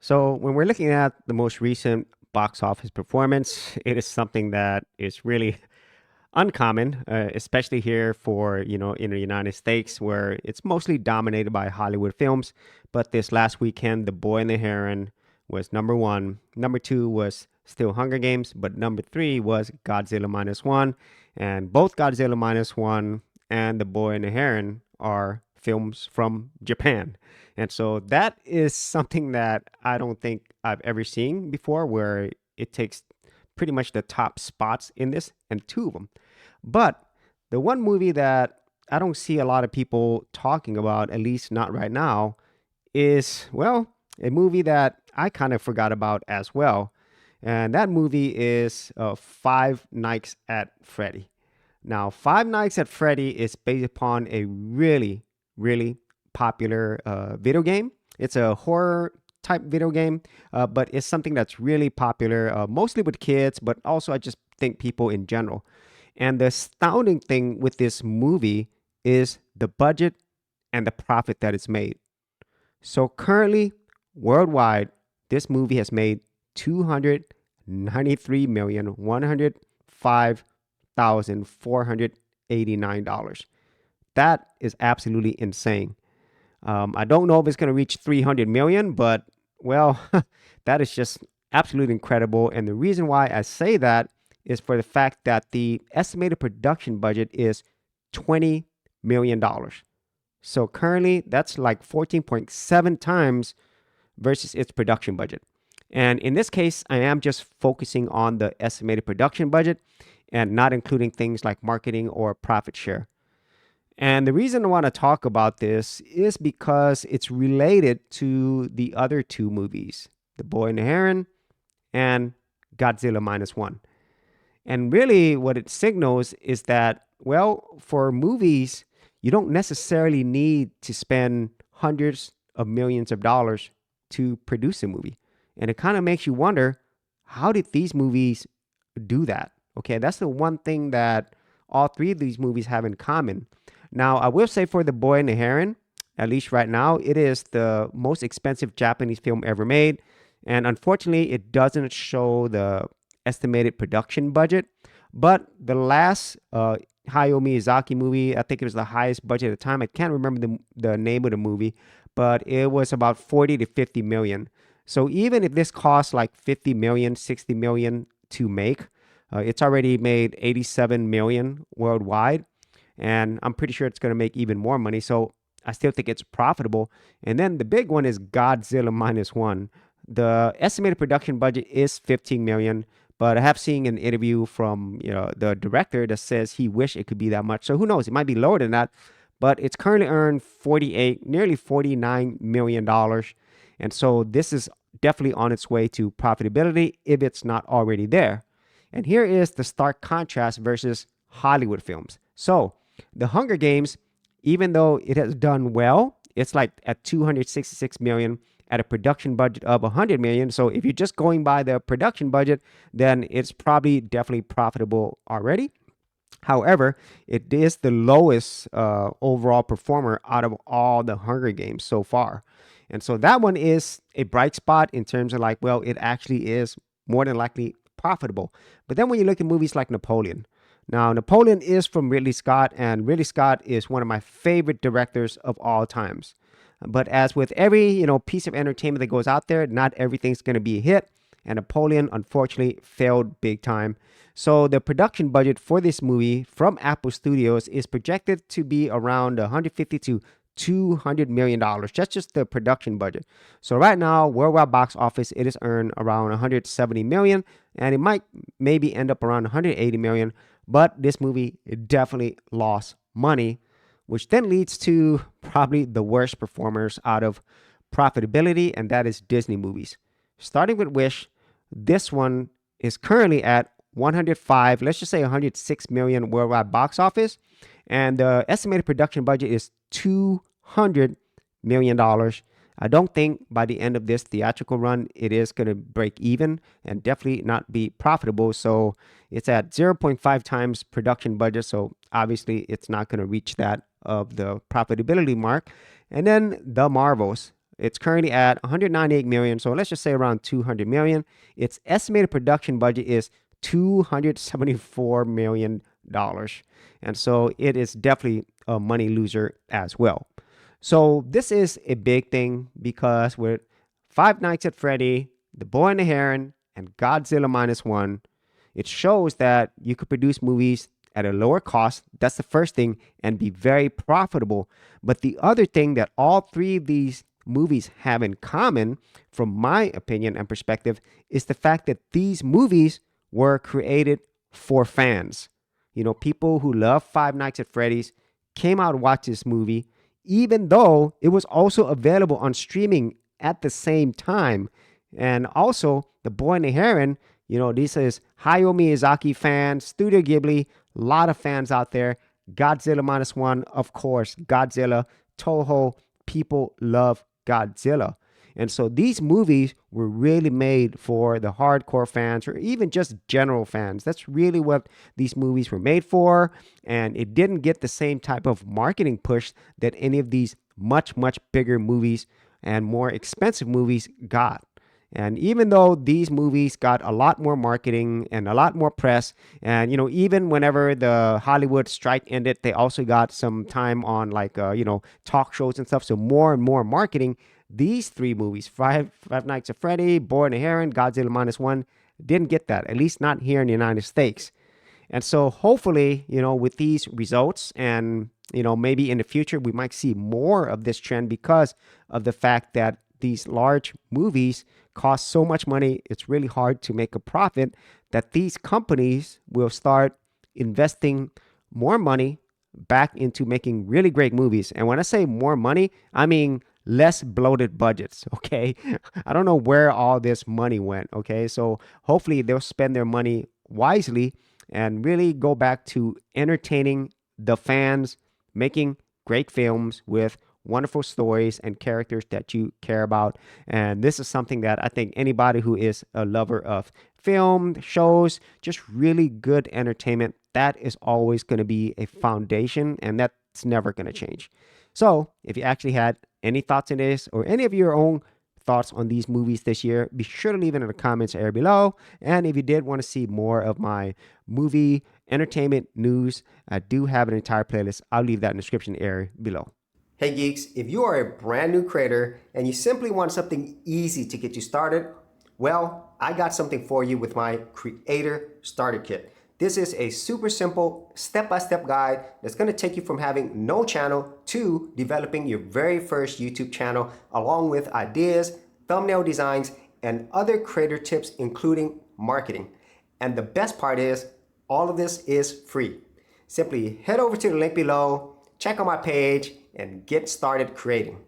So, when we're looking at the most recent box office performance, it is something that is really uncommon, especially here for, in the United States, where it's mostly dominated by Hollywood films. But this last weekend, The Boy and the Heron was number one. Number two was still Hunger Games, but number three was Godzilla Minus One. And both Godzilla Minus One and The Boy and the Heron are films from Japan. And so that is something that I don't think I've ever seen before, where it takes pretty much the top spots in this, and two of them. But the one movie that I don't see a lot of people talking about, at least not right now, is, well, a movie that I kind of forgot about as well. And that movie is Five Nights at Freddy. Now, Five Nights at Freddy is based upon a really, really popular video game. It's a horror type video game, but it's something that's really popular, mostly with kids, but also I just think people in general. And the astounding thing with this movie is the budget and the profit that it's made. So currently, worldwide, this movie has made $293,105,489. That is absolutely insane. I don't know if it's going to reach 300 million, but well, that is just absolutely incredible. And the reason why I say that is for the fact that the estimated production budget is $20 million. So currently, that's like 14.7 times versus its production budget. And in this case, I am just focusing on the estimated production budget and not including things like marketing or profit share. And the reason I want to talk about this is because it's related to the other two movies, The Boy and the Heron and Godzilla Minus One. And really, what it signals is that, well, for movies, you don't necessarily need to spend hundreds of millions of dollars to produce a movie. And it kind of makes you wonder, how did these movies do that? Okay, that's the one thing that all three of these movies have in common. Now, I will say for The Boy and the Heron, at least right now, it is the most expensive Japanese film ever made. And unfortunately, it doesn't show the estimated production budget. But the last Hayao Miyazaki movie, I think it was the highest budget at the time. I can't remember the name of the movie, but it was about 40 to 50 million. So even if this costs like 50 million, 60 million to make, it's already made 87 million worldwide. And I'm pretty sure it's going to make even more money. So I still think it's profitable. And then the big one is Godzilla Minus One. The estimated production budget is 15 million, but I have seen an interview from the director that says he wish it could be that much. So who knows? It might be lower than that, but it's currently earned 48, nearly 49 million dollars, and so this is definitely on its way to profitability if it's not already there. And here is the stark contrast versus Hollywood films. So the Hunger Games, even though it has done well, it's like at 266 million at a production budget of 100 million. So if you're just going by the production budget, then it's probably definitely profitable already. However, it is the lowest overall performer out of all the Hunger Games so far. And so that one is a bright spot in terms of like, well, it actually is more than likely profitable. But then when you look at movies like Napoleon, now Napoleon is from Ridley Scott, and Ridley Scott is one of my favorite directors of all times. But as with every piece of entertainment that goes out there, not everything's going to be a hit. And Napoleon unfortunately failed big time. So the production budget for this movie from Apple Studios is projected to be around 150 to $200 million. That's just the production budget. So right now, worldwide box office, it has earned around 170 million, and it might maybe end up around 180 million. But this movie definitely lost money, which then leads to probably the worst performers out of profitability, and that is Disney movies. Starting with Wish, this one is currently at 105, let's just say 106 million worldwide box office, and the estimated production budget is $200 million. I don't think by the end of this theatrical run, it is going to break even and definitely not be profitable. So it's at 0.5 times production budget. So obviously it's not going to reach that of the profitability mark. And then The Marvels. It's currently at 198 million. So let's just say around 200 million. Its estimated production budget is $274 million. And so it is definitely a money loser as well. So this is a big thing because with Five Nights at Freddy, The Boy and the Heron, and Godzilla Minus One, it shows that you could produce movies at a lower cost. That's the first thing, and be very profitable. But the other thing that all three of these movies have in common, from my opinion and perspective, is the fact that these movies were created for fans. You know, people who love Five Nights at Freddy's came out to watch this movie, even though it was also available on streaming at the same time. And also, The Boy and the Heron, you know, this is Hayao Miyazaki fans, Studio Ghibli, a lot of fans out there. Godzilla Minus One, of course, Godzilla, Toho, people love Godzilla. And so these movies were really made for the hardcore fans or even just general fans. That's really what these movies were made for. And it didn't get the same type of marketing push that any of these much, much bigger movies and more expensive movies got. And even though these movies got a lot more marketing and a lot more press, and, you know, even whenever the Hollywood strike ended, they also got some time on like, talk shows and stuff. So more and more marketing. These three movies, Five Nights at Freddy, Boy and the Heron, Godzilla Minus One, didn't get that, at least not here in the United States. And so hopefully, you know, with these results and, you know, maybe in the future, we might see more of this trend because of the fact that these large movies cost so much money. It's really hard to make a profit, that these companies will start investing more money back into making really great movies. And when I say more money, I mean less bloated budgets, okay? I don't know where all this money went, okay? So hopefully they'll spend their money wisely and really go back to entertaining the fans, making great films with wonderful stories and characters that you care about. And this is something that I think anybody who is a lover of film, shows, just really good entertainment, that is always going to be a foundation, and that's never going to change. So if you actually had any thoughts on this or any of your own thoughts on these movies this year, be sure to leave it in the comments area below. And if you did want to see more of my movie entertainment news, I do have an entire playlist. I'll leave that in the description area below. Hey geeks, if you are a brand new creator and you simply want something easy to get you started, well, I got something for you with my Creator Starter Kit. This is a super simple step-by-step guide that's going to take you from having no channel to developing your very first YouTube channel, along with ideas, thumbnail designs, and other creator tips, including marketing. And the best part is, all of this is free. Simply head over to the link below, check out my page, and get started creating.